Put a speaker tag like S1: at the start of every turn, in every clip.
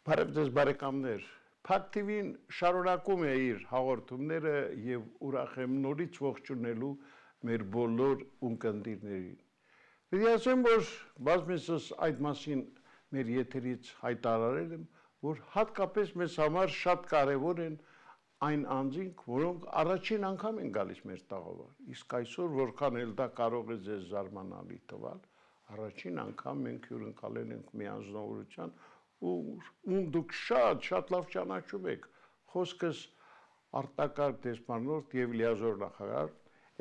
S1: Բարև ձեզ բարեկամներ, Փակ TV-ն շարունակում է իր հաղորդումները եւ ուրախ եմ նորից ողջունելու մեր բոլոր ունկնդիրներին։ Պետք է ասեմ, որ բազմիցս այդ մասին մեր եթերից հայտարարել եմ, որ հատկապես մեզ համար շատ կարևոր են այն անձինք, որոնք առաջին անգամ են գալիս մեր տաղավար։ Իսկ այսօր որքան էլ դա կարող է ձեզ զարմանալի թվալ, առաջին անգամ մենք հյուրընկալել ենք մի անձնավորության, ում դուք շատ լավ ճանաչում եք, խոսքս արտակարգ դեսպանորդ եւ լիազոր նախարար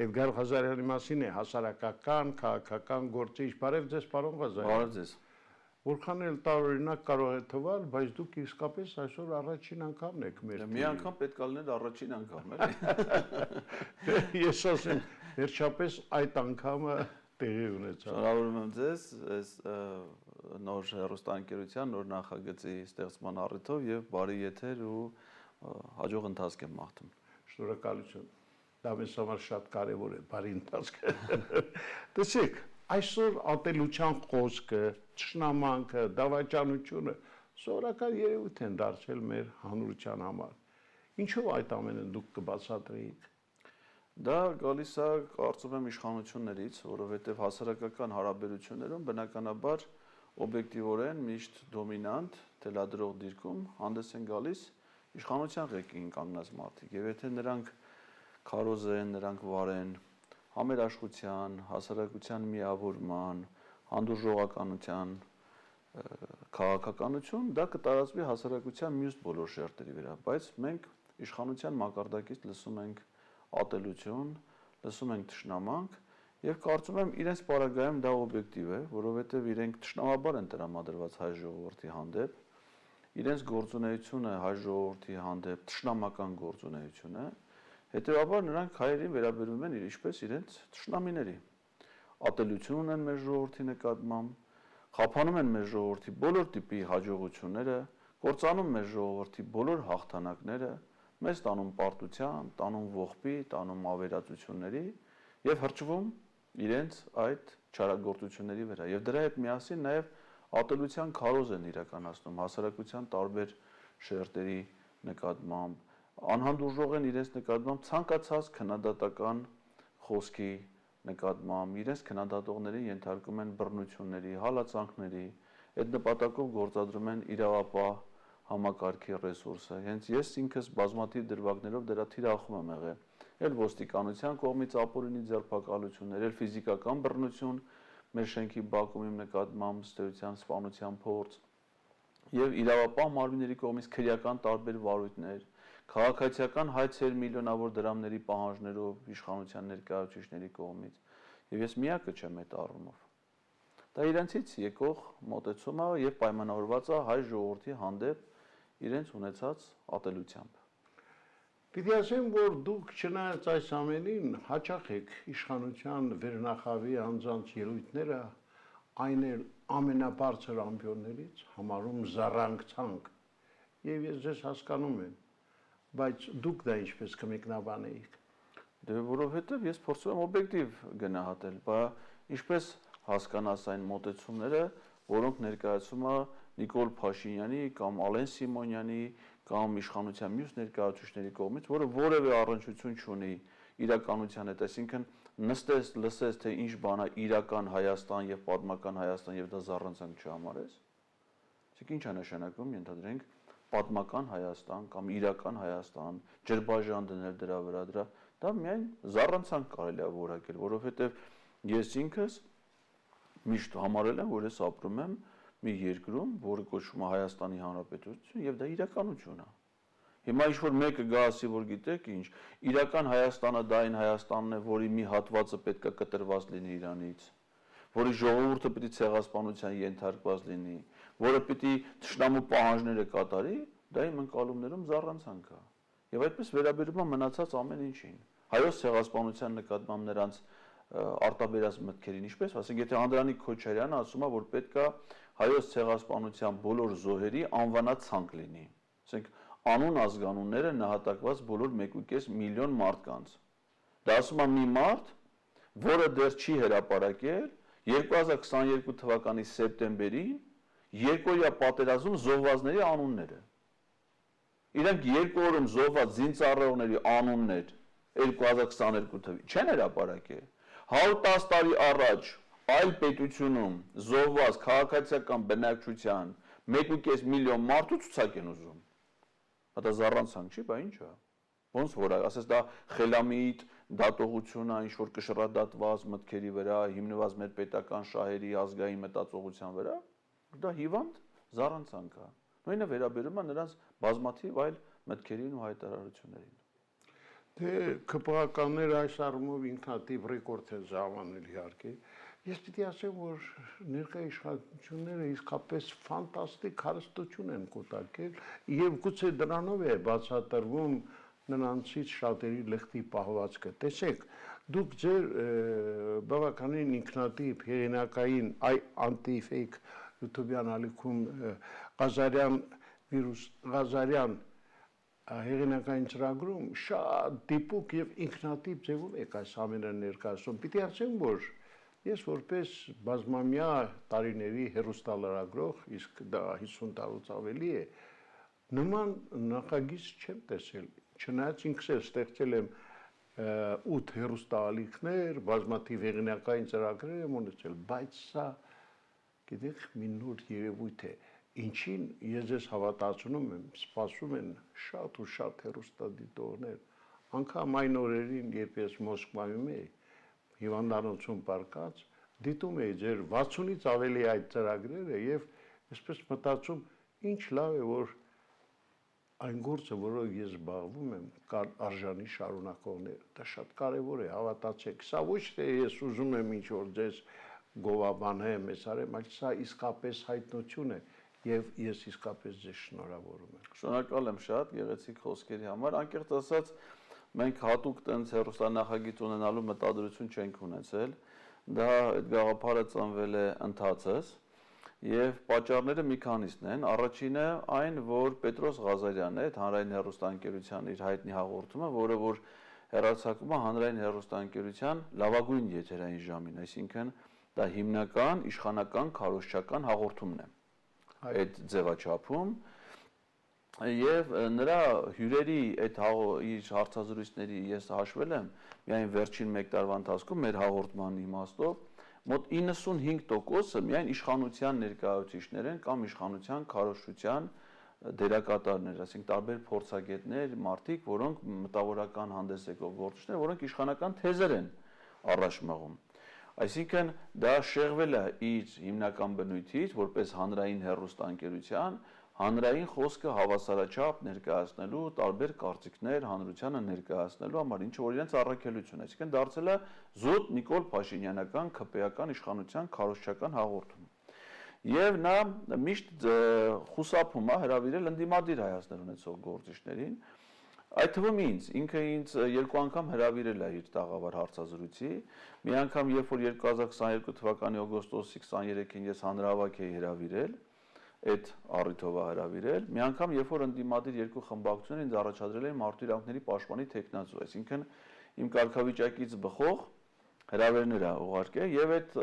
S1: Էդգար Ղազարյանի մասին է, հասարակական, քաղաքական գործիչ։ Բարև ձեզ, պարոն Ղազարյան։
S2: Բարև ձեզ։
S1: Որքան էլ տարօրինակ կարող է թվալ, բայց դուք իսկապես այսօր առաջին անգամն եք մեր։
S2: Մի անգամ պետք է լինել առաջին անգամ, էլի։
S1: Ես ասեմ, վերջապես այդ անգամը տեղի ունեցավ։
S2: Շնորհավորում եմ ձեզ այս նոր հեռուստաընկերության նոր նախագծի ստեղծման առիթով եւ բարի եթեր ու հաջող ընթացք եմ մաղթում։
S1: Շնորհակալություն։ Դա մեզ համար շատ կարևոր է, բարի ընթացքը։ Տեսեք, այսօր ատելության խոսքը, ճշնամանքը, դավաճանությունը սովորական երևույթ են դարձել մեր հանրության համար։ Ինչով այդ ամենը դուք կբացատրեիք։
S2: Դա գալիս է, կարծում եմ, իշխանություններից, որովհետև հասարակական հարաբերություններում բնականաբար օբյեկտիվորեն միշտ դոմինանտ թելադրող դիրքում հանդես են գալիս իշխանության ղեկին կանգնած մարդիկ, եւ եթե նրանք քարոզ են, նրանք վար են համերաշխության, հասարակության միավորման, հանդուրժողականության քաղաքականություն, դա կտարածվի հասարակության մյուս բոլոր շերտերի վրա, բայց մենք իշխանության մակարդակից լսում ենք ատելություն, լսում ենք թշնամանք եւ կարծում եմ իրենց պարագայում դա օբյեկտիվ է, որովհետեւ իրենք թշնամաբար են տրամադրված հայ ժողովրդի հանդեպ, իրենց գործունեությունը հայ ժողովրդի հանդեպ թշնամական գործունեություն է, հետեւաբար նրանք հայերին վերաբերվում են ինչպես իրենց թշնամիների։ Ատելություն ունեն մեր ժողովրդի նկատմամբ, խափանում են մեր ժողովրդի բոլոր տիպի հաջողությունները, կործանում մեր ժողովրդի բոլոր հաղթանակները, մեզ տանում պարտության, տանում ողբի, տանում ավերածությունների եւ հրճվում իրենց այդ չարագործությունների վրա։ Եվ դրա հետ միասին նաեւ ատելության քարոզ են իրականացնում հասարակության տարբեր շերտերի նկատմամբ, անհանդուրժող են իրենց նկատմամբ ցանկացած քննադատական խոսքի նկատմամբ, իրենց քննադատողներին ենթարկում են բռնությունների, հալածանքների, այդ նպատակով գործադրում են իրավապահ համակարգի ռեսուրսը։ Հենց ես ինքս բազմաթիվ դրվագներով դրա թիրախում եմ եղել։ Էլ ոստիկանության կողմից ապօրինի ձերբակալություններ, էլ ֆիզիկական բռնություն մեր շենքի բակում իմ նկատմամբ ստեյության սպանության փորձ, եւ իրավապահ մարմինների կողմից քրեական տարբեր վարույթներ, քաղաքացիական հայցեր միլիոնավոր դրամների պահանջներով իշխանության ներկայացուցիչների կողմից։ Եվ ես միակը չեմ այդ առումով։ Դա իրենցից եկող մոտեցումը եւ պայմանավորված է հայ ժողովրդի հանդեպ իրենց ունեցած ատելությամբ։
S1: Պիտի ասեմ, որ դուք չնայած այս ամենին հաճախ եք իշխանության վերնախավի անձանց ելույթները այն էլ ամենաբարձր ամբիոններից համարում զառանգցանք։ Եվ ես ձեզ հասկանում եմ, բայց դուք դա ինչպես կմեկնաբանեիք։
S2: Դե որովհետեւ ես փորձում եմ օբյեկտիվ գնահատել, բա ինչպես հասկանաս այն մոտեցումները, որոնք ներկայացում է Նիկոլ Փաշինյանի կամ Ալեն Սիմոնյանի կամ իշխանության մյուս ներկայացուցիչների կողմից, որը որևէ առնչություն չունի իրականության հետ, այսինքն նստես, լսես, թե ինչ բան է իրական Հայաստան եւ պատմական Հայաստան եւ դա զառանցանք չհամարես։ Իսկ ինչ է նշանակում, ենթադրենք պատմական Հայաստան կամ իրական Հայաստան, ջրբաժան դնել դրա վրա, դա միայն զառանցանք կարելի է որակել, որովհետեւ ես ինքս միշտ համարել եմ, որ ես ապրում եմ մի երկրում, որը կոչվում է Հայաստանի Հանրապետություն եւ դա իրականություն է։ Հիմա ինչ որ մեկը գա ասի, որ գիտեք ինչ, իրական Հայաստանը դա այն Հայաստանն է, որի մի հատվածը պետք է կտրված լինի Իրանից, որի ժողովուրդը պիտի ցեղասպանության ենթարկված լինի, որը պիտի թշնամու պահանջները կատարի, դա իմ ընկալումներում զառանցանք է։ Եվ այդպես վերաբերում է մնացած ամեն ինչին։ Հայոց ցեղասպանության նկատմամբ նրանց արտաբերած մտքերին, ինչպես, ասենք, եթե Անդրանիկ Քոչարյանը ասում է, որ պետք է հայոց ցեղասպանության բոլոր զոհերի անվանացանք լինի, ասենք, անուն ազգանունները նահատակված բոլոր 1.5 միլիոն մարդկանց։ Դա ասում է մի մարդ, որը դեռ չի հրապարակել 2022 թվականի սեպտեմբերին երկօրյա պատերազմում զոհվածների անունները։ Իրանք 2 օրում զոհված զինծառայողների անուններ 2022 թվականին չեն հրապարակել։ 110 տարի առաջ այլ պետությունում զոհված քաղաքացիական բնակչության 1.5 միլիոն մարդու ցուցակ են ուզում։ Դա զառանցանք չի, բա ինչ է։ Ոնց որ ասես դա խելամիտ դատողություն է, ինչ որ կշռադատված մտքերի վրա, հիմնված մեր պետական շահերի ազգային մտածողության վրա, դա հիվանդ զառանցանք է։ Նույնը վերաբերում է նրանց բազմաթիվ այլ մտքերին ու հայտարարություններին։
S1: Դե ԿՊԱ-ականները այս առումով ինքնատիպ ռեկորդ են ժամանել իհարկե։ Ես պիտի ասեմ, որ ներկա իշխանությունները իսկապես ֆանտաստիկ հարստություն են կուտակել եւ գուցե դրանով է բացատրվում նրանցից շատերի լεχտի պահվածքը։ Տեսեք, դուք ձեր բավականին ինքնատիպ հեղինակային անտի-ֆեյք YouTube-յան ալիքում Ղազարյան հեղինակային ծրագրում շատ դիպուկ եւ ինքնատիպ ձևով եք այս ամենը ներկայացնում։ Պիտի ասեմ, որ ես որպես բազմամյա տարիների հեռուստալրագրող, իսկ դա 50 տարուց ավելի է, նման նախագիծ չեմ տեսել, չնայած ինքս էլ ստեղծել եմ 8 հեռուստաալիքներ, բազմաթիվ հեղինակային ծրագրեր եմ ունեցել, բայց սա գիտեք մի նոր երևույթ է, ինչին ես ձեզ հավատացնում եմ, սպասում են շատ ու շատ հեռուստադիտողներ, անգամ այն օրերին, երբ ես Մոսկվայում էի, հիվանդանոցում պարկած, դիտում էի ձեր 60-ից ավելի այդ ծրագրերը եւ այսպես մտածում, ինչ լավ է, որ այն գործը, որով ես զբաղվում եմ, կան արժանի շարունակողներ, դա շատ կարևոր է, հավատացեք, սա ոչ թե ես ուզում եմ ինչ որ ձեզ գովաբանեմ, այսարեմ, այլ սա իսկապես հայտնություն է եւ ես իսկապես ձեզ շնորհավորում եմ։
S2: Շնորհակալ եմ շատ գեղեցիկ խոսքերի համար, անկեղծ ասած մենք հատուկ տենց հեռուստանախագիծ ունենալու մտադրություն չենք ունեցել, դա այդ գաղափարը ծնվել է ընթացս եւ պատճառները մի քանիսն են, առաջինը այն, որ Պետրոս Ղազարյանն է, այդ հանրային հեռուստաընկերության իր հայտնի հաղորդումը, որը որ հեռարձակում է հանրային հեռուստաընկերության լավագույն եթերային ժամին, այսինքն դա հիմնական իշխանական քարոզչական հաղորդումն է այդ ձևաչափում եւ նրա հյուրերի այդ իր հարցազրույցների ես հաշվել եմ միայն վերջին 1 տարվա ընթացքում մեր հաղորդման իմաստով մոտ 95%-ը միայն իշխանության ներկայացուցիչներ են կամ իշխանության քարոզչության դերակատարներ, այսինքն տարբեր փորձագետներ, մարդիկ, որոնք մտավորական հանդես եկող գործիչներ, որոնք իշխանական թեզեր են առաջ մղում։ Այսինքն դա շեղվել է իր հիմնական բնույթից, որպես հանրային հեռուստաընկերության, հանրային խոսքը հավասարաչափ ներկայացնելու, տարբեր կարծիքներ հանրությանը ներկայացնելու համար, ինչը որ իրենց առաքելություն է, այսինքն դարձել է զուտ Նիկոլ Փաշինյանական ԿՊ-ական իշխանության քարոզչական հաղորդում։ Եվ նա միշտ խուսափում է հրավիրել ընդդիմադիր հայացքներ ունեցող գործիչներին, այդ թվում ինքը ինձ 2 անգամ հրավիրել է իր տաղավար հարցազրույցի, մի անգամ երբ որ 2022 թվականի օգոստոսի 23-ին ես հանրահավաք էի հրավիրել, այդ առիթով հրավիրել, մի անգամ երբ որ ընդդիմադիր 2 խմբակցություններ ինձ առաջադրել էին մարդու իրավունքների պաշտպանի թեկնածու, այսինքն իմ կարգավիճակից բխող հրավերներ է ուղարկել եւ այդ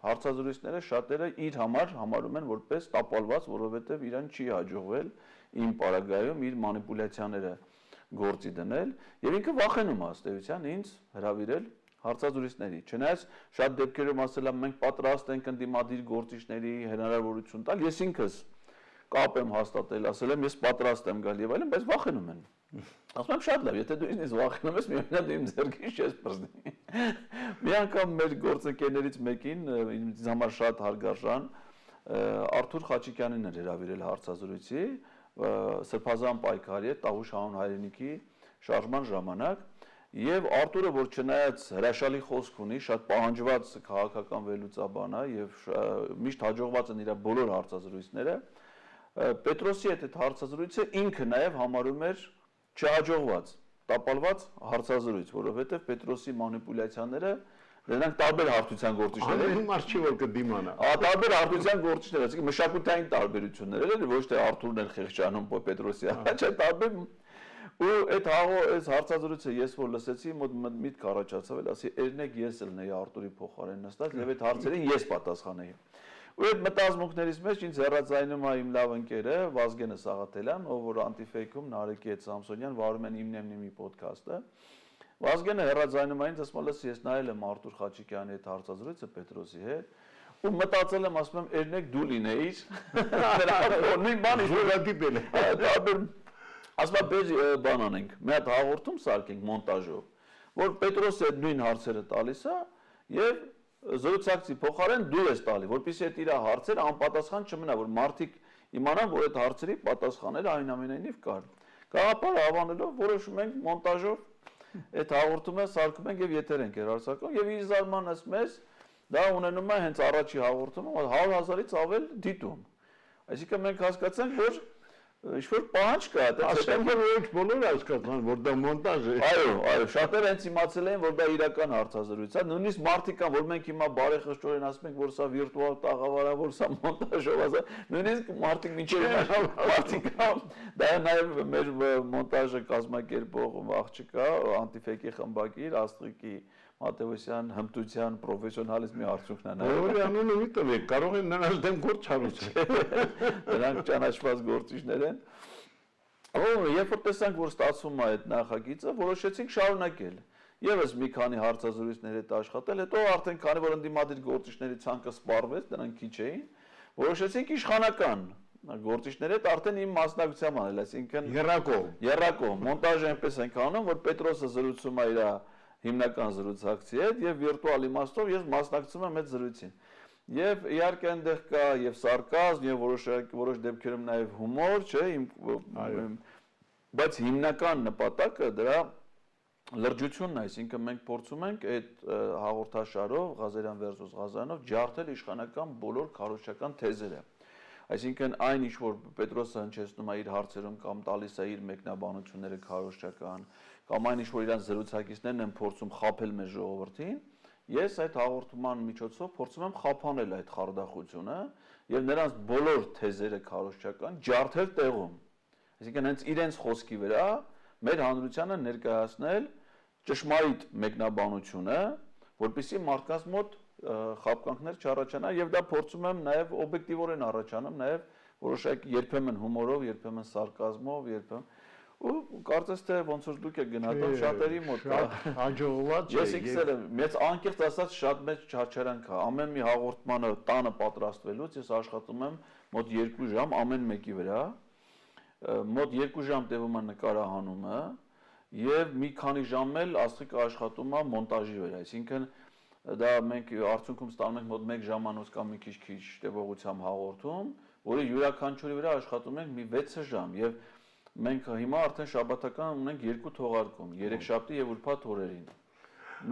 S2: հարցազրույցները շատերը իր համար համարում են որպես տապալված, որովհետեւ իրան չի հաջողվել իմ պարագայում իր մանիպուլյացիաները գործի դնել եւ ինքը վախենում է ըստեյության ինձ հրավիրել հարցազրույցների։ Չնայած շատ դեպքերում ասել եմ մենք պատրաստ ենք ընդդիմադիր գործիչների հնարավորություն տալ, ես ինքս կապ եմ հաստատել, ասել եմ ես պատրաստ եմ գալ եւ այլն, բայց վախենում են։ Ասում եմ շատ լավ, եթե դու ինձ վախենում ես, միանալ իմ ձեռքից չես պրծնի։ Մի անգամ մեր գործընկերներից մեկին ինձ համար շատ հարգարժան Արթուր Խաչիկյանին էր հրավիրել հարցազրույցի, սրբազան պայքարի է Տավուշ հանուն հայրենիքի շարժման ժամանակ եւ Արթուրը որ չնայած հրաշալի խոսք ունի, շատ պահանջված քաղաքական վերլուծաբան է եւ միշտ հաջողված են իր բոլոր հարցազրույցները, Պետրոսի այդ հարցազրույցը ինքը նաեւ համարում էր չհաջողված, տապալված հարցազրույց, որովհետեւ Պետրոսի մանիպուլյացիաները դրանք տարբեր հարթության գործիչներ են։
S1: Ամեն մարդ չի որ կդիմանա։
S2: Տարբեր հարթության գործիչներ, այսինքն մշակութային տարբերություններ են, ոչ թե Արթուրն էլ խեղճանում Պետրոսի, այլ տարբեր ու այդ հարցազրույցը ես որ լսեցի, միտք առաջացավ, ասի երնեք ես էլ նեի Արթուրի փոխարեն նստած եւ այդ հարցերին ես պատասխանեի։ Ու այդ մտածմունքներից մեջ ինձ հեռացայնում է իմ լավ ընկերը Վազգենը Սաղաթելյան, ով որ Antifake-ում Նարեկի հետ Սամսոնյան վարում են Իմն Եմնիմի ոդքասթը։ Վազգենը հեռացայնում է ինձ, ասում է, ես նայել եմ Արտուր Խաչիկյանի հետ հարցազրույցը Պետրոսի հետ, ու մտածել եմ, ասում եմ, երնեք դու լինեիր։ Նույն բանը
S1: Ժողովրդի
S2: ասում եմ, բեզ բան անենք, մի հատ հաղորդում սարքենք մոնտաժով, որ Պետրոսը այդ նույն հարցերը տալիս է եւ զրուցակցի փոխարեն դու ես տալի, որպեսզի այդ իր հարցերը անպատասխան չմնա, որ մարդիկ իմանան, որ այդ հարցերի պատասխանները այնուամենայնիվ կան։ Գաղափարը հավանելով որոշում ենք մոնտաժով այդ հաղորդումը սարքում ենք եւ եթեր ենք հեռարձակում եւ իր զարմանս մեզ դա ունենում է հենց առաջի հաղորդումը 100,000-ից ավել դիտում։ Այսինքն մենք հասկացանք, որ ինչ-որ պահանջ կա,
S1: ասեմ, որ ոչ բոլորը հասկացան, որ դա մոնտաժ է։
S2: Այո, շատերը հենց իմացել են, որ դա իրական հարցազրույց է, նույնիսկ մարդիկ կան, որ մենք հիմա բարեխղճորեն ասում ենք, որ սա վիրտուալ տաղավար է, որ սա մոնտաժով է, նույնիսկ մարդիկ մինչև մարդիկ կան, դա նաև մեր մոնտաժը կազմակերպող աղջիկա, Antifake-ի խմբագիր, Աստղիկի Մատեոսյան հմտության պրոֆեսիոնալիզմի արդյունքն է նաև։
S1: Որի անունը մի տվեք, կարող են նրանց դեմ գործ հարուցել։
S2: Նրանք ճանաչված գործիչներ են։ Երբ որ տեսանք, որ ստացվում է այդ նախագիծը, որոշեցինք շարունակել։ Եվս մի քանի հարցազրույցներ հետ աշխատել, հետո արդեն քանի որ ընդդիմադիր գործիչների ցանկը սպառվեց, նրանք քիչ էին, որոշեցինք իշխանական գործիչների հետ արդեն իմ մասնակցությամբ անել, այսինքն երրակով մոնտաժը այնպես ենք անում, որ Պետրոսը զրուցում է իր հիմնական զրուցակցի հետ եւ վիրտուալ իմաստով ես մասնակցում եմ այդ զրույցին։ Եվ իհարկե այնտեղ կա եւ սարկազմ եւ որոշ դեպքերում նաեւ հումոր, չէ, բայց հիմնական նպատակը դրա լրջությունն է, այսինքն մենք փորձում ենք այդ հաղորդաշարով Ղազարյան versus Ղազարյանով ջարդել իշխանական բոլոր քարոզչական թեզերը։ Այսինքն այն ինչ որ Պետրոսը հնչեցնում է իր հարցերում կամ տալիս է իր մեկնաբանությունները քարոզչական կամ այն ինչ որ իրան զրուցակիցներն են փորձում խաբել մեր ժողովրդին, ես այդ հաղորդման միջոցով փորձում եմ խափանել այդ խարդախությունը եւ նրանց բոլոր թեզերը քարոզչական ջարդել տեղում։ Այսինքն հենց իրենց խոսքի վրա մեր հանրությանը ներկայացնել ճշմարիտ մեկնաբանությունը, որպեսզի մարդկանց մոտ խաբկանքներ չառաջանա եւ դա փորձում եմ նաեւ օբյեկտիվորեն առաջանում, նաեւ որոշակի երբեմն հումորով, երբեմն սարկազմով, երբեմն ու կարծես թե ոնց որ դուք եք գնահատում շատերի մոտ կա
S1: հաջողված է։
S2: Ես իքսել եմ, մեծ անկեղծ ասած շատ մեծ չարչարանք է։ Ամեն մի հաղորդմանը տանը պատրաստվելուց ես աշխատում եմ մոտ 2 ժամ ամեն մեկի վրա, մոտ 2 ժամ տևում է նկարահանումը եւ մի քանի ժամ էլ Աստղիկը աշխատում է մոնտաժի վրա, այսինքն դա մենք արդյունքում ստանում ենք մոտ 1 ժամանոց կամ մի քիչ տևողությամբ հաղորդում, որի յուրաքանչյուրի վրա աշխատում ենք մի 6 ժամ եւ մենք հիմա արդեն շաբաթական ունենք 2 թողարկում, երեքշաբթի եւ ուրբաթ օրերին։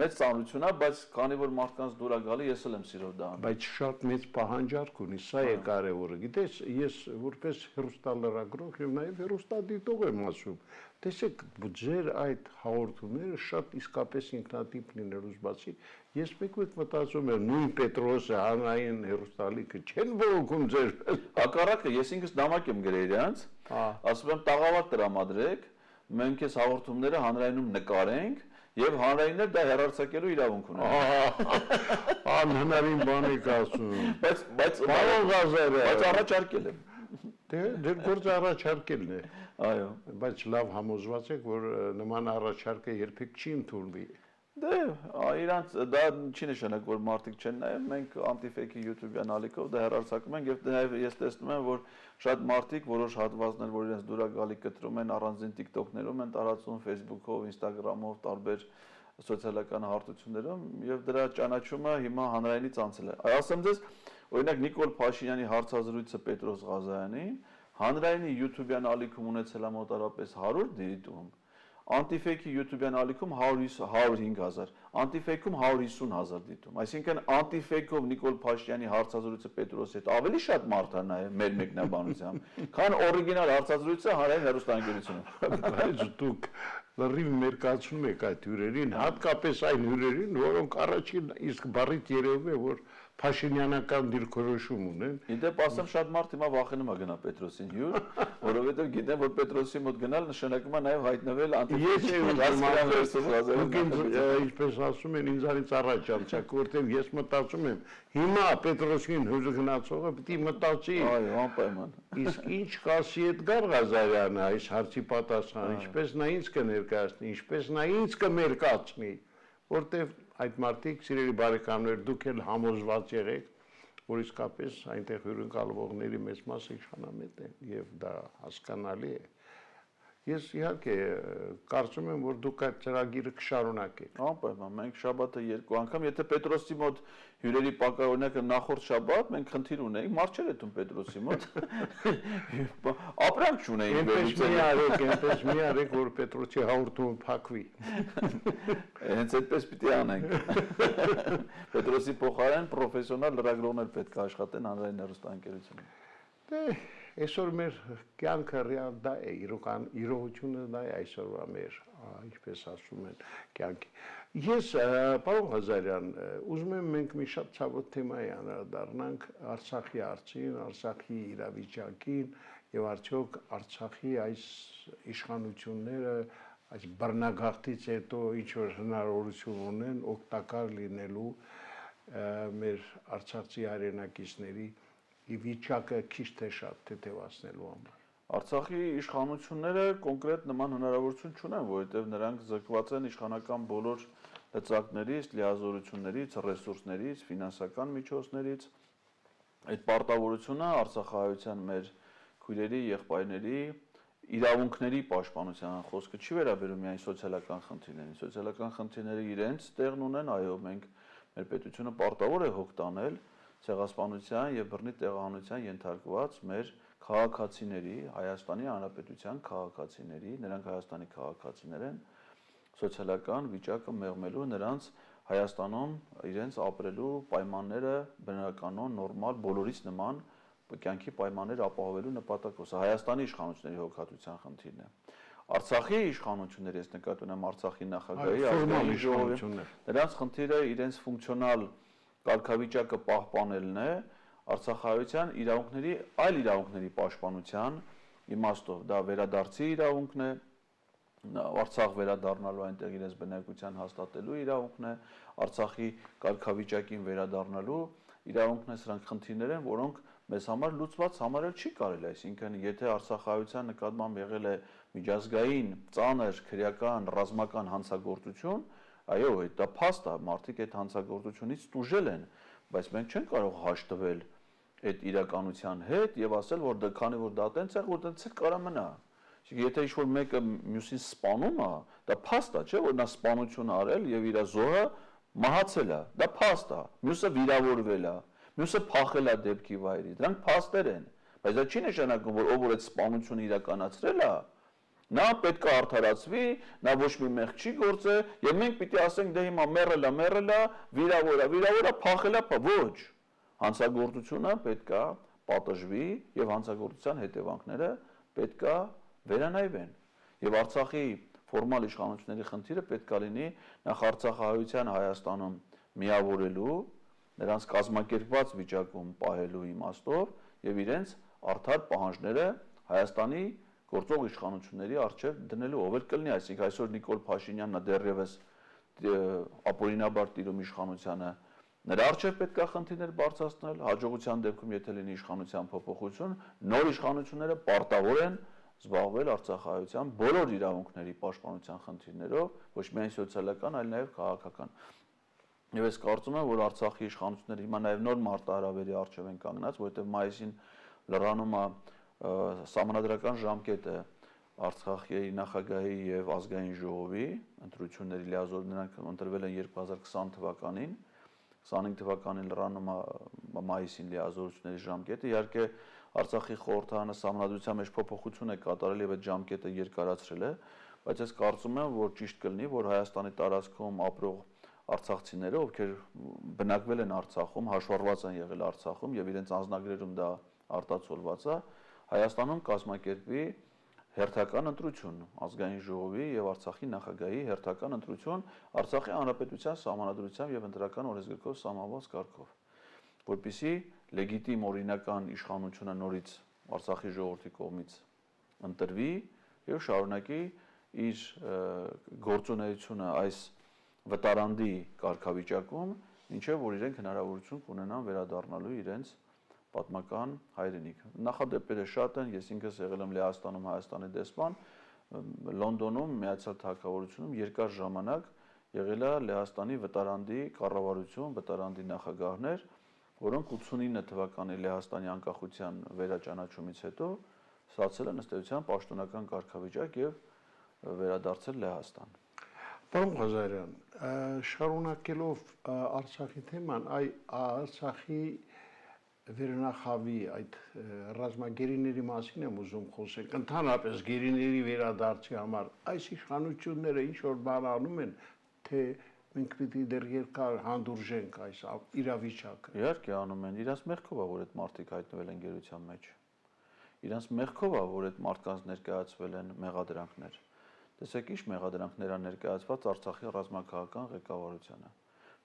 S2: Մեծ ծանրություն է, բայց քանի որ մարդկանց դուր է գալի, ես էլ եմ սիրով դա անում։
S1: Բայց շատ մեծ պահանջարկ ունի, սա է կարևորը։ Գիտես, ես որպես հեռուստալրագրող եւ նաեւ հեռուստադիտող եմ ասում, տեսեք, ձեր այդ հաղորդումները շատ իսկապես ինքնատիպ լինելուց բացի, ես մեկ մտածում եմ, նույն Պետրոսը, հանրային հեռուստալիքը չեն ողոքում ձեր։
S2: Հակառակը, ես ինքս նամակ եմ գրել իրանց, ասում եմ տաղավար տրամադրեք, մենք այս հաղորդումները հանրայինում նկարենք եւ հանրայիններ դա հեռարձակելու իրավունք ունեն։
S1: Անհնարին բան եք ասում։
S2: Բայց առաջարկել եմ։
S1: Դեր գործը առաջարկելն է։
S2: Այո։
S1: Բայց լավ համոզված եք, որ նման առաջարկը երբեք չի ընդունվի։
S2: Դե, իրանց դա չի նշանակում, որ մարդիկ չեն նայում, մենք Antifake-ի YouTube-յան ալիքով դա հեռարձակում ենք եւ նաեւ ես տեսնում եմ, որ շատ մարդիկ որոշ հատվածներ, որ իրենց դուր գալի կտրում են, առանձին TikTok-ներում են տարածում, Facebook-ով, Instagram-ով, տարբեր սոցիալական հարթություններում եւ դրա ճանաչումը հիմա հանրայինից անցել է։ Ասեմ ձեզ, օրինակ Նիկոլ Փաշինյանի հարցազրույցը Պետրոս Ղազարյանին հանրայինի YouTube-յան ալիքում ունեցել է մոտարապես 100 դիտում։ Antifake-ի YouTube-յան ալիքում 105,000, Antifake-ում 150,000 դիտում։ Այսինքն Antifake-ով Նիկոլ Փաշինյանի հարցազրույցը Պետրոսի հետ ավելի շատ մարդ է նայել մեր մեկնաբանությամբ, քան օրիգինալ հարցազրույցը հանրային հեռուստաընկերությունում։
S1: Բայց դուք լրիվ մերկացնում եք այդ հյուրերին, հատկապես այն հյուրերին, որոնք առաջին իսկ բառից երևում է, որ փաշինյանական դիրքորոշում ունեն։
S2: Իդեպ ասեմ շատ մարդ հիմա վախենում է գնա Պետրոսին հյուր, որովհետև գիտեն որ Պետրոսի մոտ գնալ նշանակում է նաև հայտնվել
S1: ինչպես ասում են ինձանից առաջ անցակ, որտեղ ես մտածում եմ հիմա Պետրոսին հյուր գնացողը պիտի մտածի։
S2: Այո, անպայման։
S1: Իսկ ինչ կասի Էդգար Ղազարյանը այս հարցի պատասխանը, ինչպես նա ինձ կներկայացնի, ինչպես նա ինձ կմերկացնի, որտեղ այդ մարդիկ, սիրելի բարեկամներ, դուք էլ համոզված եղեք, որ իսկապես այնտեղ հյուրընկալվողների մեծ մասը իշխանամետ են եւ դա հասկանալի է։ Ես իհարկե կարծում եմ, որ դուք այդ ծրագիրը կշարունակեք։
S2: Անպայման, մենք շաբաթը երկու անգամ, եթե Պետրոսի մոտ հյուրերի պակարոնակը նախորդ շաբաթ մենք խնդիր ունեինք, մարդ չէր էտում Պետրոսի մոտ։ Ապրանք չունեինք վերջից։
S1: Այնպես մի արեք, որ Պետրոսի հաղորդումը փակվի։
S2: Հենց այդպես պիտի անենք։ Պետրոսի փոխարեն պրոֆեսիոնալ լրագրողներ պետք է աշխատեն հանրային հեռուստաընկերությունում։
S1: Դե այսօր մեր կյանքը ռեալ դա է, իրողությունը դա է այսօրվա մեր, ինչպես ասում են, կյանքի։ Ես, պարոն Ղազարյան, ուզում եմ մենք մի շատ ցավոտ թեմայի անդրադառնանք Արցախի հարցին, Արցախի իրավիճակին եւ արդյոք Արցախի այս իշխանությունները այս բռնագաղթից հետո ինչ որ հնարավորություն ունեն օգտակար լինելու մեր արցախցի հայրենակիցների վիճակը քիչ թե շատ թեթևացնելու համար։
S2: Արցախի իշխանությունները կոնկրետ նման հնարավորություն չունեն, որովհետև նրանք զրկված են իշխանական բոլոր լծակներից, լիազորություններից, ռեսուրսներից, ֆինանսական միջոցներից։ Այդ պարտավորությունը արցախահայության մեր քույրերի, եղբայրների իրավունքների պաշտպանության խոսքը չի վերաբերում միայն սոցիալական խնդիրներին։ Սոցիալական խնդիրները իրենց տեղն ունեն, այո, մենք մեր պետությունը պարտավոր է հոգ տանել ցեղասպանության եւ բռնի տեղահանության ենթարկված մեր քաղաքացիների, Հայաստանի Հանրապետության քաղաքացիների, նրանք Հայաստանի քաղաքացիներ են, սոցիալական վիճակը մեղմելու նրանց Հայաստանում իրենց ապրելու պայմանները բնականon նորմալ բոլորից նման կյանքի պայմաններ ապահովելու նպատակով։ Սա Հայաստանի իշխանությունների հոգատության խնդիրն է։ Արցախի իշխանությունները, ես նկատի ունեմ Արցախի նախագահի ազգային ժողովի, նրանց խնդիրը իրենց ֆունկցիոնալ կարգավիճակը պահպանելն է արցախահայության իրավունքների, այլ իրավունքների պաշտպանության իմաստով։ Դա վերադարձի իրավունքն է, Արցախ վերադառնալու այնտեղ իրենց բնակության հաստատելու իրավունքն է, Արցախի կարգավիճակին վերադառնալու իրավունքն է, սրանք խնդիրներ են, որոնք մեզ համար լուծված համարել չի կարելի, այսինքն եթե արցախահայության նկատմամբ եղել է միջազգային ծանր քրեական ռազմական հանցագործություն, այո, դա փաստ է, մարդիկ այդ հանցագործությունից տուժել են, բայց մենք չենք կարող հաշտվել այդ իրականության հետ եւ ասել, որ դա քանի որ դա տենց է, որ տենց էլ կարա մնա։ Եթե ինչ-որ մեկը մյուսին սպանում է, դա փաստ է, չէ՞, որ նա սպանություն արել եւ իր զոհը մահացել է, դա փաստ է, մյուսը վիրավորվել է, մյուսը փախել է դեպքի վայրից, դրանք փաստեր են, բայց դա չի նշանակում, որ ով որ այդ սպանությունը իրականացրել է, նա պետք է արդարացվի, նա ոչ մի մեղ չի գործել, եւ մենք պիտի ասենք դե հիմա մեռել է, վիրավոր է, փախել է, ոչ։ Հանցագործությունը պետք է պատժվի եւ հանցագործության հետևանքները պետք է վերանայվեն։ Եվ Արցախի ֆորմալ իշխանությունների խնդիրը պետք է լինի նախ արցախահայության Հայաստանում միավորելու, նրանց կազմակերպված վիճակում պահելու իմաստով եւ իրենց արդար պահանջները Հայաստանի գործող իշխանությունների առջև դնելու, ով էլ կլինի, այսինքն այսօր Նիկոլ Փաշինյանն է դեռևս ապօրինաբար տիրում իշխանությանը, նրա առջև պետք է խնդիրներ բարձրացնել, հաջողության դեպքում եթե լինի իշխանության փոփոխություն, նոր իշխանությունները պարտավոր են զբաղվել արցախահայության բոլոր իրավունքների պաշտպանության խնդիրներով, ոչ միայն սոցիալական, այլ նաև քաղաքական։ Եվ ես կարծում եմ, որ Արցախի իշխանությունները հիմա նաև նոր մարտահրավերի առջև են կանգնած, որովհետև մայիսին լրանում է սահմանադրական ժամկետը Արցախի նախագահի եւ ազգային ժողովի ընտրությունների լիազոր նրանք ընտրվել են 2020 թվականին, 25 թվականին լրանում է մայիսին լիազորությունների ժամկետը, իհարկե Արցախի խորհրդարանը սահմանադրության մեջ փոփոխություն է կատարել եւ այդ ժամկետը երկարացրել է, բայց ես կարծում եմ, որ ճիշտ կլինի, որ Հայաստանի տարածքում ապրող արցախցիները, ովքեր բնակվել են Արցախում, հաշվառված են եղել Արցախում եւ իրենց անձնագրերում դա արտացոլված է, Հայաստանում կազմակերպվի հերթական ընտրություն ազգային ժողովի եւ Արցախի նախագահի հերթական ընտրություն Արցախի հանրապետության սահմանադրությամբ եւ ընտրական օրենսգրքով սահմանված կարգով։ որպեսզի լեգիտիմ օրինական իշխանությունը նորից Արցախի ժողովրդի կողմից ընտրվի եւ շարունակի իր գործունեությունը այս վտարանդի կարգավիճակում, ինչեւ որ իրենք հնարավորություն կունենան վերադառնալու իրենց պատմական հայրենիք։ Նախադեպերը շատ են, ես ինքս եղել եմ Լեհաստանում Հայաստանի դեսպան, Լոնդոնում Միացյալ Թագավորությունում երկար ժամանակ եղել է Լեհաստանի վտարանդի կառավարություն, վտարանդի նախագահներ, որոնք 89 թվականի Լեհաստանի անկախության վերաճանաչումից հետո ստացել են ըստ էության պաշտոնական կարգավիճակ եւ վերադարձել Լեհաստան։
S1: Պարոն Ղազարյան, շարունակելով Արցախի թեման, Արցախի վերնախավի այդ ռազմագերիների մասին եմ ուզում խոսել, ընդհանրապես գերիների վերադարձի համար այս իշխանությունները ինչ որ բան անում են, թե մենք պիտի դեռ երկար հանդուրժենք այս իրավիճակը։
S2: Իհարկե անում են, իրանց մեղքով է, որ այդ մարդիկ հայտնվել են գերության մեջ։ Իրանց մեղքով է, որ այդ մարդկանց ներկայացվել են մեղադրանքներ։ Տեսեք, ինչ մեղադրանքներ են ներկայացված Արցախի ռազմաքաղաքական ղեկավարությանը։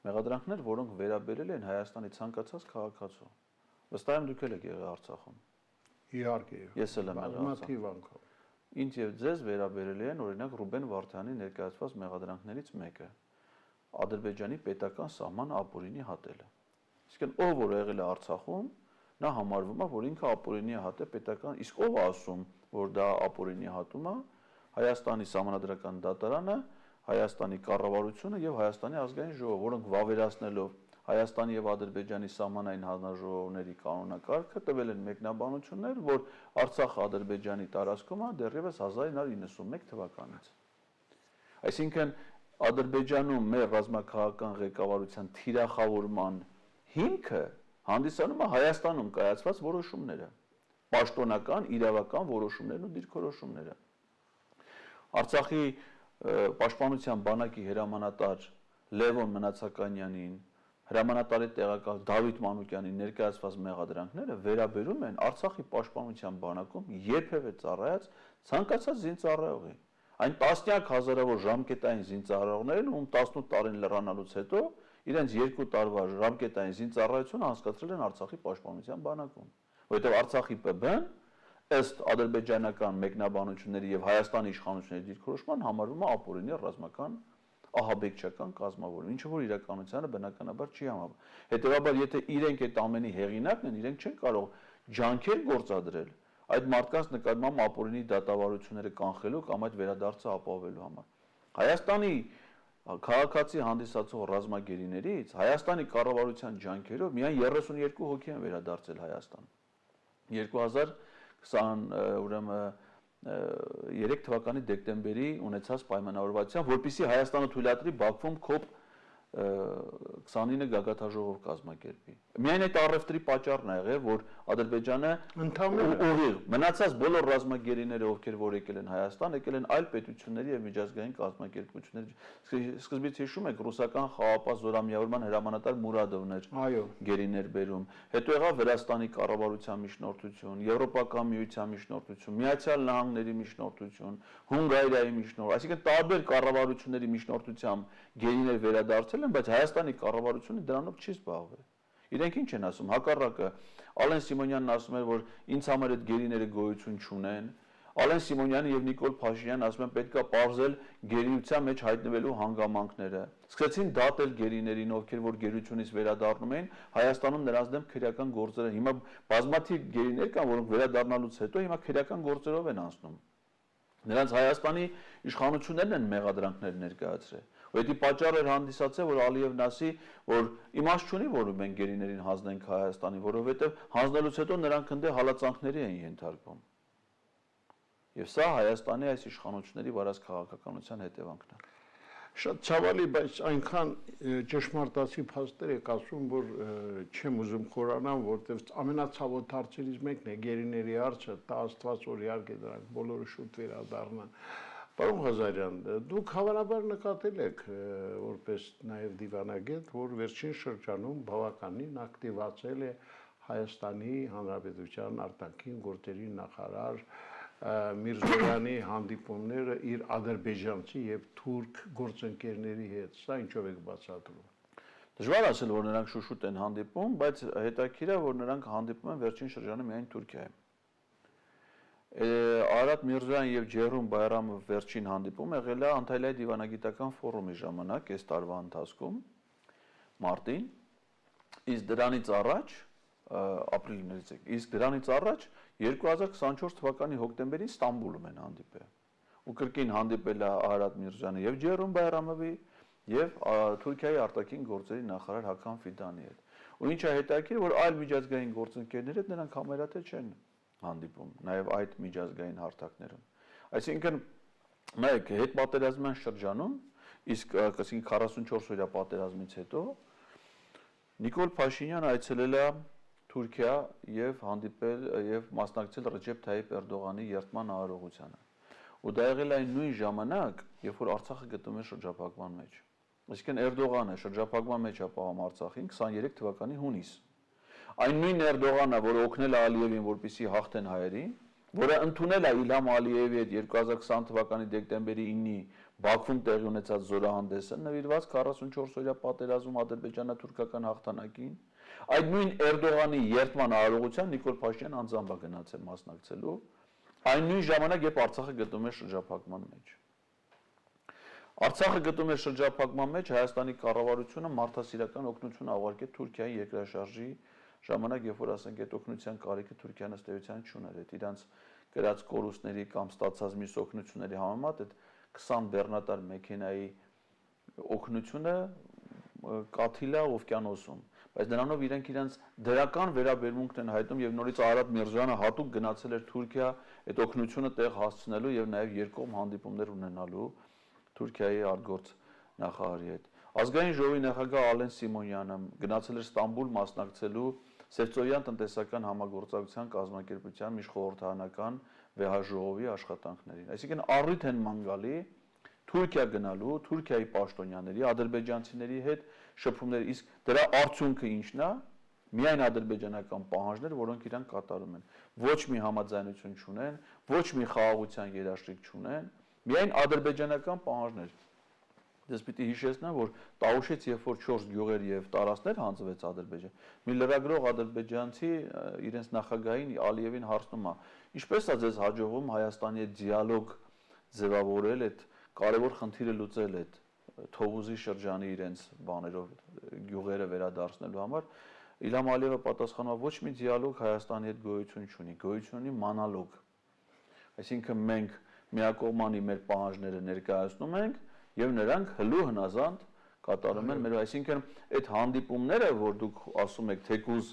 S2: Մեղադրանքներ, որոնք վերաբերել են Հայաստանի ցանկացած քաղաքացու։ Վստահ եմ դուք էլ եք եղել Արցախում։
S1: Իհարկե։
S2: Ես էլ եմ եղել
S1: Արցախում։
S2: Ինձ եւ ձեզ վերաբերել են օրինակ Ռուբեն Վարդյանի ներկայացված մեղադրանքներից մեկը։ Ադրբեջանի պետական սահման ապօրինի հատելը։ Իսկն ով որ եղել է Արցախում, նա համարվում է, որ ինքը ապօրինի հատ է պետական, իսկ ով ասում, որ դա ապօրինի հատում է, Հայաստանի Սահմանադրական դատարանը, Հայաստանի կառավարությունը եւ Հայաստանի ազգային ժողովը, որոնք վավերացնելով Հայաստանի եւ Ադրբեջանի սահմանային հանձնաժողովների կանոնակարգը տվել են մեկնաբանություններ, որ Արցախը Ադրբեջանի տարածքում է դեռևս 1991 թվականից։ Այսինքն Ադրբեջանում մեր ռազմաքաղաքական ղեկավարության թիրախավորման հիմքը հանդիսանում է Հայաստանում կայացված որոշումները, պաշտոնական, իրավական որոշումներն ու դիրքորոշումները։ Արցախի պաշտպանության բանակի հրամանատար Լևոն Մնացականյանին, հրամանատարի տեղակալ Դավիթ Մանուկյանին ներկայացված մեղադրանքները վերաբերում են Արցախի պաշտպանության բանակում երբևէ ծառայած ցանկացած զինծառայողի։ Այն տասնյակ հազարավոր ժամկետային զինծառայողներին, ում 18 տարին լրանալուց հետո իրենց 2 տարվա ժամկետային զինծառայությունը անցկացրել են Արցախի պաշտպանության բանակում, որովհետև Արցախի ՊԲ-ն ըստ ադրբեջանական մեկնաբանությունների եւ Հայաստանի իշխանությունների դիրքորոշման համարվում է ապօրինի ռազմական ահաբեկչական կազմավորում, ինչը որ իրականությանը բնականաբար չի համապատասխանում։ Հետևաբար, եթե իրենք այդ ամենի հեղինակն են, իրենք չեն կարող ջանքեր գործադրել այդ մարդկանց նկատմամբ ապօրինի դատավարությունները կանխելու կամ այդ վերադարձը ապահովելու համար։ Հայաստանի քաղաքացի հանդիսացող ռազմագերիներից Հայաստանի կառավարության ջանքերով միայն 32 հոգի են վերադարձել Հայաստան։ 2023 թվականի դեկտեմբերի ունեցած պայմանավորվածությամբ, որպեսզի Հայաստանը թույլատրի Բաքվում COP 29 գագաթաժողով կազմակերպի։ Միայն այդ առևտրի պատճառն է եղել, որ Ադրբեջանը ուղիղ մնացած բոլոր ռազմագերիները, ովքեր որ եկել են Հայաստան, եկել են այլ պետությունների եւ միջազգային կազմակերպությունների։ Սկզբից հիշում եք ռուսական խաղապահ զորամիավորման հրամանատար Մուրադովն էր գերիներ բերում։ Հետո եղավ Վրաստանի կառավարության միջնորդություն, Եվրոպական միության միջնորդություն, Միացյալ Նահանգների միջնորդություն, Հունգարիայի միջնորդ, այսինքն տարբեր կառավարությունների միջնորդությամբ գերիներ վերադարձել են, բայց Հայաստանի կառավարությունը դրանով չի զբաղվել։ Իրենք ինչ են ասում, հակառակը Ալեն Սիմոնյանն ասում է, որ ինձ համար այդ գերիները գոյություն չունեն։ Ալեն Սիմոնյանը եւ Նիկոլ Փաշինյանն ասում են պետքա պարզել գերիության մեջ հայտնվելու հանգամանքները։ Սկսեցին դատել գերիներին, ովքեր որ գերությունից վերադառնում էին, Հայաստանում նրանց դեմ քրեական գործեր են։ Հիմա բազմաթիվ գերիներ կան, որոնք վերադառնալուց հետո հիմա քրեական գործերով են անցնում։ Նրանց Հայաստանի իշխանություններն են մեղադրանքներ ներկայացրել։ Որտի պատճառ էր հանդիսացել, որ Ալիևն ասի, որ իմաստ չունի, որ մենք գերիներին հանձնենք Հայաստանի, որովհետև հանձնելուց հետո նրանք ընդ հալածանքների են ենթարկվում։ Եվ սա Հայաստանի այս իշխանությունների վարած քաղաքականության հետևանքն է։
S1: Շատ ցավալի, բայց այնքան ճշմարտացի փաստեր եք ասում, որ չեմ ուզում խորանամ, որտեղ ամենացավոտ հարցերից մեկն է գերիների հարցը, տա Աստված որ իհարկե դրանք բոլորը շուտ վերադառնան։ Պարոն Ղազարյան, դուք հավանաբար նկատել եք որպես նաև դիվանագետ, որ վերջին շրջանում բավականին ակտիվացել է Հայաստանի Հանրապետության արտաքին գործերի նախարար Միրզոյանի հանդիպումները իր ադրբեջանցի եւ թուրք գործընկերների հետ, սա ինչով եք բացատրում։
S2: Դժվար ասել, որ նրանք շուշուտ են հանդիպում, բայց հետաքրքիր է, որ նրանք հանդիպում են վերջին շրջանը միայն Թուրքիայում։ Արարատ Միրզոյան եւ Ջերում Բայրամով վերջին հանդիպում եղել է Անտալիայի դիվանագիտական ֆորումի ժամանակ այս տարվա ընթացքում մարտին, իսկ դրանից առաջ ապրիլներից իսկ դրանից առաջ 2024 թվականի հոկտեմբերին Ստամբուլում են հանդիպել։ Ու կրկին հանդիպել է Արարատ Միրզոյանը եւ Ջերում Բայրամովի եւ Թուրքիայի արտաքին գործերի նախարար Հական Ֆիդանի հետ։ Ու ինչա հետաքրքիր, որ այլ միջազգային գործընկերների հետ նրանք համարյա չեն հանդիպում, նաեւ այդ միջազգային հարթակներում։ Այսինքն մեկ հետպատերազմյան շրջանում, իսկ ասենք 44 օրյա պատերազմից հետո Նիկոլ Փաշինյանը այցելել է Թուրքիա եւ հանդիպել եւ մասնակցել Ռեջեփ Թայիփ Էրդողանի երթման արարողությանը։ Ու դա եղել է այն նույն ժամանակ, երբ որ Արցախը գտնվում է շրջափակման մեջ։ Այսինքն Էրդողանը շրջափակման մեջ է պահում Արցախին 23 թվականի հունիս։ Այն նույն Էրդողանը, որը օգնել է Ալիևին, որպեսզի հաղթեն հայերին, որը ընդունել է Իլհամ Ալիևի հետ 2020 թվականի դեկտեմբերի 9-ի Բաքվում տեղի ունեցած զորահանդեսը, նվիրված 44 օրյա պատերազմում ադրբեջանա-թուրքական հաղթանակին, այդ նույն Էրդողանի երթման արարողության Նիկոլ Փաշինյանը անձամբ է գնացել մասնակցելու, այն նույն ժամանակ, երբ Արցախը գտնվում է շրջափակման մեջ։ Արցախը գտնվում է շրջափակման մեջ, Հայաստանի կառավարությունը մարդասիրական օգնություն ուղարկեց Թուրքիայի երկրաշարժի ժամանակ, երբ որ ասենք այդ օգնության կարիքը Թուրքիան ըստ էության չուներ, այդ իրանց գրած կորուստների կամ ստացած մյուս օգնությունների համեմատ այդ 20 բեռնատար մեքենայի օգնությունը կաթիլ է օվկիանոսում, բայց նրանով իրենք իրենց դրական վերաբերմունքն են հայտնում եւ նորից Արարատ Միրզոյանը հատուկ գնացել էր Թուրքիա այդ օգնությունը տեղ հասցնելու եւ նաեւ երկկողմ հանդիպումներ ունենալու Թուրքիայի արտգործ նախարարի հետ։ Ազգային ժողովի նախագահ Ալեն Սիմոնյանը գնացել էր Ստամբուլ մասնակցելու Սևծովյան տնտեսական համագործակցության կազմակերպության միջխորհրդարանական վեհաժողովի աշխատանքներին։ Այսինքն առիթ են ման գալի Թուրքիա գնալու, Թուրքիայի պաշտոնյաների, ադրբեջանցիների հետ շփումներ, իսկ դրա արդյունքը ինչն է։ Միայն ադրբեջանական պահանջներ, որոնք իրանք կատարում են։ Ոչ մի համաձայնություն չունեն, ոչ մի խաղաղության երաշխիք չունեն, միայն ադրբեջանական պահանջներ։ Դες պիտի հիշեցնեմ, որ Տաուշից երբ որ 4 գյուղեր եւ տարածքներ հանձվեց Ադրբեջան, մի լրագրող ադրբեջանցի իրենց նախագահին Ալիևին հարցնում է. «Ինչպես է ձեզ հաջողվում Հայաստանի հետ դիալոգ ձևավորել, այդ կարևոր խնդիրը լուծել այդ Թովուզի շրջանի իրենց բաներով գյուղերը վերադարձնելու համար»։ Իլհամ Ալիևը պատասխանում է. «Ոչ մի դիալոգ Հայաստանի հետ գոյություն չունի, գոյություն ունի մանալոգ»։ Այսինքն մենք միակողմանի մեր պահանջները ներկայացնում ենք եւ նրանք հլու հնազանդ կատարում են մեր, այսինքն այդ հանդիպումները, որ դուք ասում եք, թեկուզ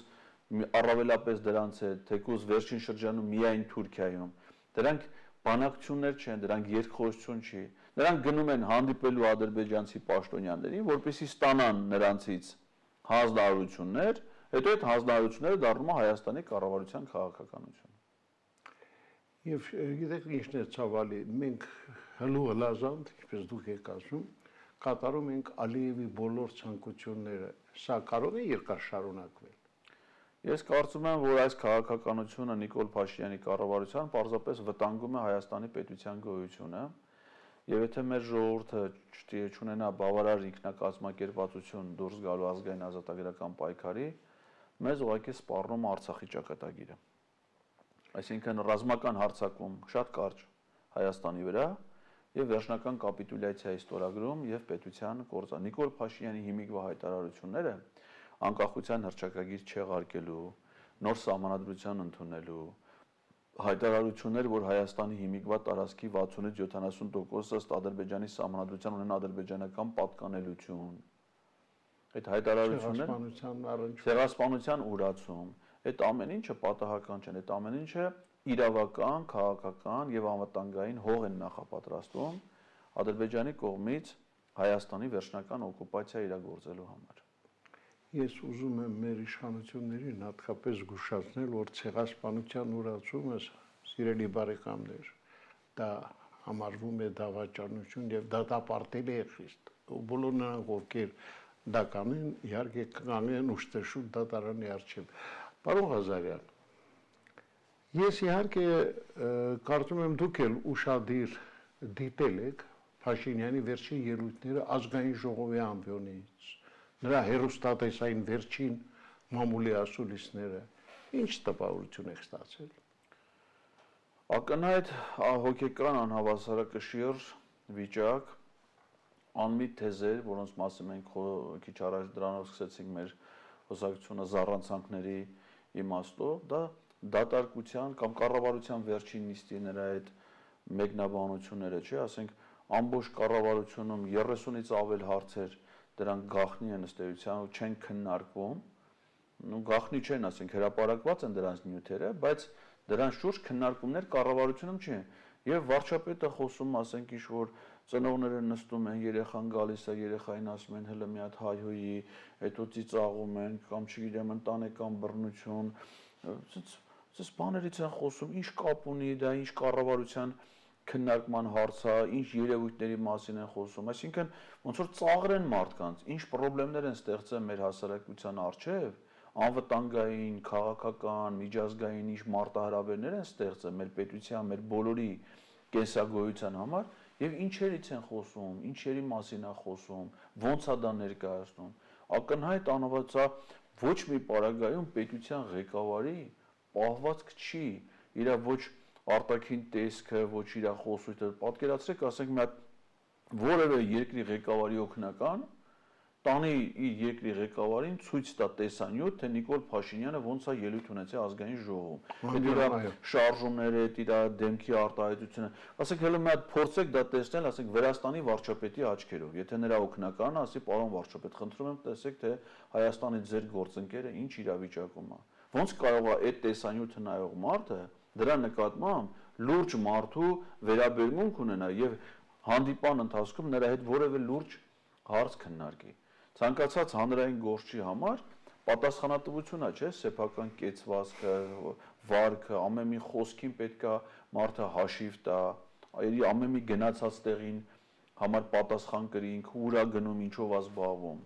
S2: առավելապես դրանց է, թեկուզ վերջին շրջանում միայն Թուրքիայում, դրանք բանակցություններ չեն, դրանք երկխոսություն չի, նրանք գնում են հանդիպելու ադրբեջանցի պաշտոնյաներին, որպեսզի ստանան նրանցից հանձնարարություններ, հետո այդ հանձնարարությունները դառնում է Հայաստանի կառավարության քաղաքականություն։
S1: Եվ գիտեք ինչն է ցավալի, մենք հլու հլազանդ, ինչպես դուք եք ասում, կատարում ենք Ալիևի բոլոր ցանկությունները, սա կարող է երկար շարունակվել։
S2: Ես կարծում եմ, որ այս քաղաքականությունը Նիկոլ Փաշինյանի կառավարության պարզապես վտանգում է Հայաստանի պետության գոյությունը, եւ եթե մեր ժողովուրդը չունենա բավարար ինքնակազմակերպվածություն դուրս գալու ազգային ազատագրական պայքարի, մեզ ուղղակի սպառնում Արցախի ճակատագիրը։ Այսինքն ռազմական հարձակում շատ կարճ Հայաստանի վրա եւ վերջնական կապիտուլյացիայի ստորագրում եւ պետության կորցան։ Նիկոլ Փաշինյանի հիմիկվա հայտարարությունները անկախության հռչակագիր չեղարկելու, նոր սահմանադրություն ընդունելու, հայտարարություններ, որ Հայաստանի հիմիկվա տարածքի 60-ից 70% ըստ Ադրբեջանի սահմանադրության ունեն ադրբեջանական պատկանելություն։ Այդ հայտարարությունները ցեղասպանության ուրացում, այդ ամեն ինչը պատահական չեն, այդ ամեն ինչը իրավական, քաղաքական եւ անվտանգային հող են նախապատրաստում Ադրբեջանի կողմից Հայաստանի վերջնական օկուպացիա իրագործելու համար։
S1: Ես ուզում եմ մեր իշխանություններին հատկապես զգուշացնել, որ ցեղասպանության ուրացումը, սիրելի բարեկամներ, դա համարվում է դավաճանություն եւ դատապարտել է խիստ։ Բոլոր նրանք, ովքեր դա կանեն, իհարկե կանեն ուշտեշուտ դատարանի առջև։ Պարոն Ղազարյան, ես իհարկե կարծում եմ դուք էլ ուշադիր դիտել եք Փաշինյանի վերջին ելույթները ազգային ժողովի ամբիոնից, նրա հերոստատեսային վերջին մամուլի ասուլիսները ինչ տպավորություն եք ստացել։
S2: Ակնհայտ հոգեկան անհավասարակշիռ վիճակ, անմիտ թեզեր, որոնց մասին մենք քիչ առաջ դրանով սկսեցինք մեր խոսակցությունը զառանցանքների իմաստով, դա դատարկության կամ կառավարության վերջին նիստի նրա այդ մեկնաբանությունները, չէ, ասենք ամբողջ կառավարությունում 30-ից ավել հարցեր դրանք գաղտնի են ըստ էության ու չեն քննարկվում, ու գաղտնի չեն, ասենք հրապարակված են դրանց նյութերը, բայց դրանց շուրջ քննարկումներ կառավարությունում չեն։ Եվ վարչապետը խոսում, ասենք ինչ-որ ծնողները նստում են, երեխան գալիս է, երեխային ասում են հələ մի հատ հայհոյի, հետո ծիծաղում են, կամ չգիտեմ, ընտանեկան բռնություն, այս բաներից են խոսում, ինչ կապ ունի դա, ինչ կառավարության քննարկման հարց է, ինչ երևույթների մասին են խոսում, այսինքն ոնց որ ծաղրեն մարդկանց, ինչ խնդիրներ են ստեղծել մեր հասարակության առջև, անվտանգային, քաղաքական, միջազգային ինչ մարտահրավերներ են ստեղծել մեր պետության, մեր բոլորի կենսագոյության համար եւ ինչերից են խոսում, ինչերի մասին է խոսում, ոնց է դա ներկայացնում։ Ակնհայտ անհավատա ոչ մի պարագայում պետության ղեկավարի պահվածք չի, իր ոչ արտաքին տեսքը, ոչ իր խոսույթը, պատկերացրեք, ասենք մի հատ որևէ երկրի ղեկավարի օգնական տանի իր երկրի ղեկավարին ցույց տա տեսանյութ, թե Նիկոլ Փաշինյանը ոնց է ելույթ ունեցել ազգային ժողովում։ Այդ իր շարժումները, իր դեմքի արտահայտությունը, ասենք հələ մի հատ փորձեք դա տեսնել, ասենք Վրաստանի վարչապետի աչքերով, եթե նրա օգնականը ասի, պարոն վարչապետ, խնդրում եմ տեսեք, թե Հայաստանի ձեր գործընկերը ինչ իրավիճակում է։ Ոնց կարող է այդ տեսանյութը նայող մարդը դրա նկատմամբ լուրջ մարդու վերաբերմունք ունենա եւ հանդիպան ընթացքում նրա հետ որևէ լուրջ հարց քննարկի։ Ցանկացած հանրային գործի համար պատասխանատվություն է, չէ՞, սեփական կեցվածքը, վարքը, ամեն մի խոսքին պետքա մարդը հաշիվ տա, ամեն մի գնացած տեղին համար պատասխան կրի, ինքը ուր է գնում, ինչով է զբաղվում։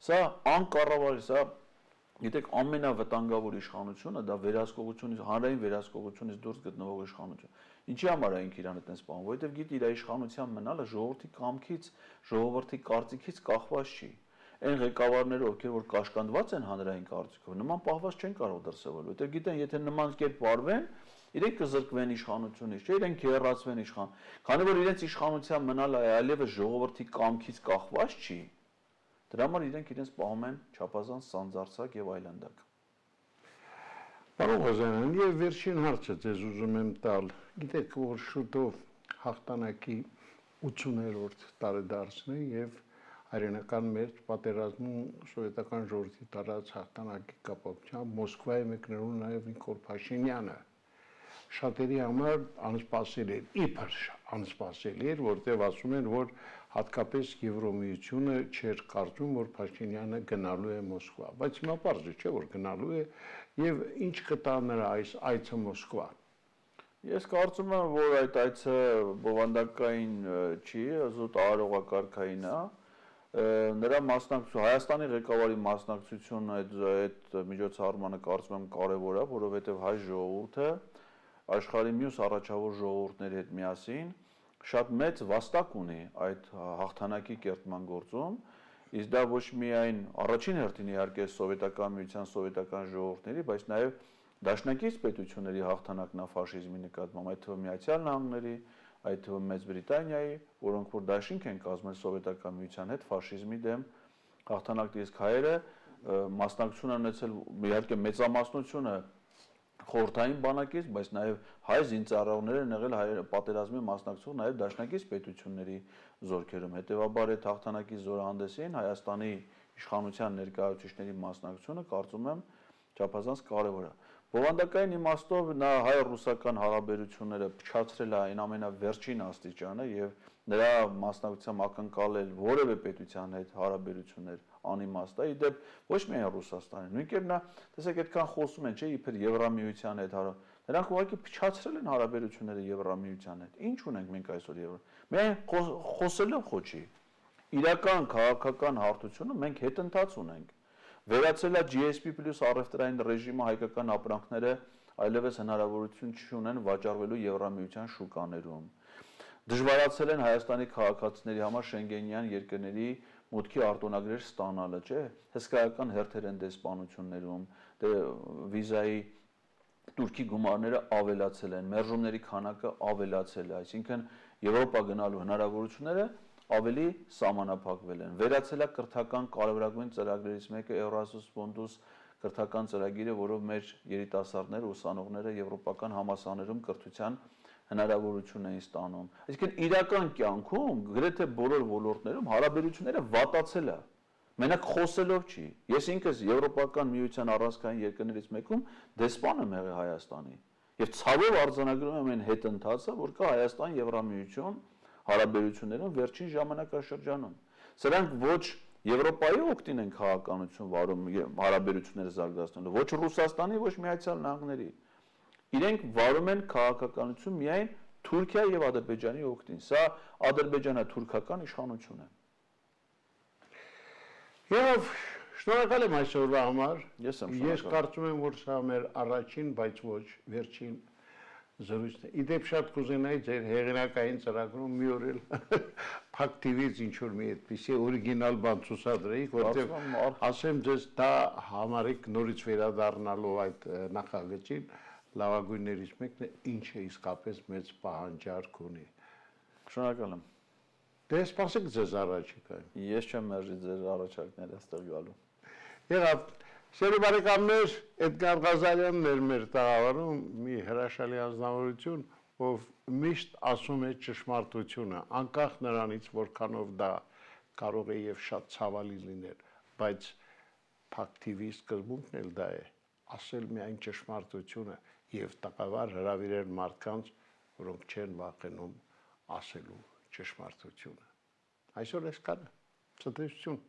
S2: Սա անկառավարելի, սա գիտեք, ամենավտանգավոր իշխանությունը դա վերահսկողությունից, հանրային վերահսկողությունից դուրս գտնվող իշխանություն։ Ինչի համար է ինքը իրան այդպես սպանում, որովհետև գիտի իր իշխանության մնալը ժողովրդի կամքից, ժողովրդի կարծիքից կախված չի։ Այն ղեկավարները, ովքեր որ կաշկանդված են հանրային կարծիքով, նման պահված չեն կարող դրսևորել, որովհետև գիտեն, եթե նման կերպ վարվեն, իրենք կզրկվեն իշխանությունից, չէ, իրենք կհեռացվեն իշխան։ Քանի որ իրենց իշխանության մնալը այլևս ժողովրդի կամքից կախված չի, դրա համար իրենք իրենց պահում են չափազանց սանձարձակ եւ այլանդակ։
S1: Պարոն Ղազարյան, եւ վերջին հարցը ձեզ ուզում եմ տալ։ Գիտեք, որ շուտով հաղթանակի 80-րդ տարեդարձն է եւ հայրենական մեր պատերազմում սովետական ժողովրդի տարած հաղթանակի կապակցությամբ Մոսկվայի մեկնելու նաեւ Նիկոլ Փաշինյանը շատերի համար անսպասելի էր, իբր անսպասելի էր, որտեղ ասում են, որ հատկապես Եվրոմիությունը չէր կարծում, որ Փաշինյանը գնալու է Մոսկվա, բայց հիմա պարզ է, չէ, որ գնալու է եւ ինչ կտա նրա այս այցը Մոսկվա։
S2: Ես կարծում եմ, որ այդ այցը բովանդակային չի, զուտ արարողակարգային է։ Նրա մասնակցությունը, Հայաստանի ղեկավարի մասնակցությունը այդ միջոցառմանը կարծում եմ կարևոր է, որովհետև հայ ժողովուրդը աշխարհի մյուս առաջավոր ժողովուրդների հետ միասին շատ մեծ վաստակ ունի այդ հաղթանակի կերտման գործում, իսկ դա ոչ միայն առաջին հերթին իհարկե սովետական միության սովետական ժողովուրդների, բայց նաև դաշնակից պետությունների հաղթանակն է ֆաշիզմի նկատմամբ, այդ թվում Միացյալ Նահանգների, այդ թվում Մեծ Բրիտանիայի, որոնք որ դաշինք են կազմել սովետական միության հետ ֆաշիզմի դեմ հաղթանակի, իսկ հայերը մասնակցություն են ունեցել իհարկե մեծամասնությունը խորհրդային բանակից, բայց նաև հայ զինծառայողներ են եղել պատերազմի մասնակցող նաև դաշնակից պետությունների զորքերում։ Հետևաբար այդ հաղթանակի զորահանդեսին Հայաստանի իշխանության ներկայացուցիչների մասնակցությունը կարծում եմ չափազանց կարևոր է։ Բովանդակային իմաստով նա հայ-ռուսական հարաբերությունները փչացրել է այն ամենավերջին աստիճանը եւ նրա մասնակցությամբ ակնկալել որևէ պետության հետ հարաբերություններ անիմաստ է, իդեպ ոչ միայն Ռուսաստանի, նույնքեր նա, տեսեք, այդքան խոսում են, չէ, իբր Եվրամիության հետ նրանք ուղղակի փչացրել են հարաբերությունները Եվրամիության հետ։ Ինչ ունենք մենք այսօր միայն խոսելով խոչի։ Իրական քաղաքական հարթությունը մենք հետընթաց ունենք։ Վերացել է GSP+ առևտրային ռեժիմը, հայկական ապրանքները այլևս հնարավորություն չունեն վաճառվելու Եվրամիության շուկաներում։ Դժվարացել են Հայաստանի քաղաքացիների համար Շենգենյան երկրների մուտքի արտոնագրեր ստանալը, չէ՞։ Հսկայական հերթեր են դեսպանություններում, դե վիզայի Թուրքի գումարները ավելացել են, մերժումների քանակը ավելացել է, այսինքն Եվրոպա գնալու հնարավորությունները ավելի սահմանափակվել են։ Վերացել է կրթական կարևորագույն ծրագրերից մեկը Erasmus Mundus կրթական ծրագիրը, որով մեր երիտասարդները, ուսանողները եվրոպական համալսարաններում կրթության հնարավորություն էին ստանում։ Այսինքն իրական կյանքում գրեթե բոլոր ոլորտներում հարաբերությունները վատացել է։ Մենակ խոսելով չի։ Ես ինքս Եվրոպական միության առանցքային երկրներից մեկում դեսպան եմ եղել Հայաստանի։ Եվ ցավով արձանագրում եմ այն հետընթացը, որ կա Հայաստան-Եվրամիություն հարաբերություններում վերջին ժամանակաշրջանում։ Սրանք ոչ Եվրոպայի օգտին են քաղաքականություն վարում հարաբերությունները զարգացնելու, ոչ Ռուսաստանի, ոչ Միացյալ Նահանգների։ Իրենք վարում են քաղաքականություն միայն Թուրքիա եւ Ադրբեջանի օգտին։ Սա ադրբեջանա-թուրքական իշխանություն է։
S1: Եվ շնորհակալ եմ այսօրվա համար։
S2: Ես
S1: Ես կարծում եմ, որ սա մեր առաջին, բայց ոչ վերջին զրույցն է։ Իդեպ շատ կուզենայի ձեր հեղինակային ծրագրում մի օր էլ Փակ TV-ից ինչ-որ մի այդպիսի օրիգինալ բան ցուցադրեիք, որտեղ ասեմ ձեզ դա համարեք նորից վերադառնալով այդ նախագծին լավագույններից մեկն է, ինչը իսկապես մեծ պահանջարկ ունի։
S2: Շնորհակալ եմ։
S1: Դե սպասեք ձեզ առաջիկայում։
S2: Ես չեմ մերժի ձեր առաջարկները այստեղ գալու։
S1: Եղավ, սիրելի բարեկամներ, Էդգար Ղազարյանն էր մեր տաղավարում, մի հրաշալի անձնավորություն, ով միշտ ասում է ճշմարտությունը, անկախ նրանից, որքանով դա կարող է եւ շատ ցավալի լինել, բայց Փակ TV-ի սկզբունքն էլ դա է, ասել միայն ճշմարտությունը եւ տաղավար հրավիրել մարդկանց, որոնք չեն վախենում ասելու ճշմարտությունը։ Այսօր էսքանը։ Ցտեսություն։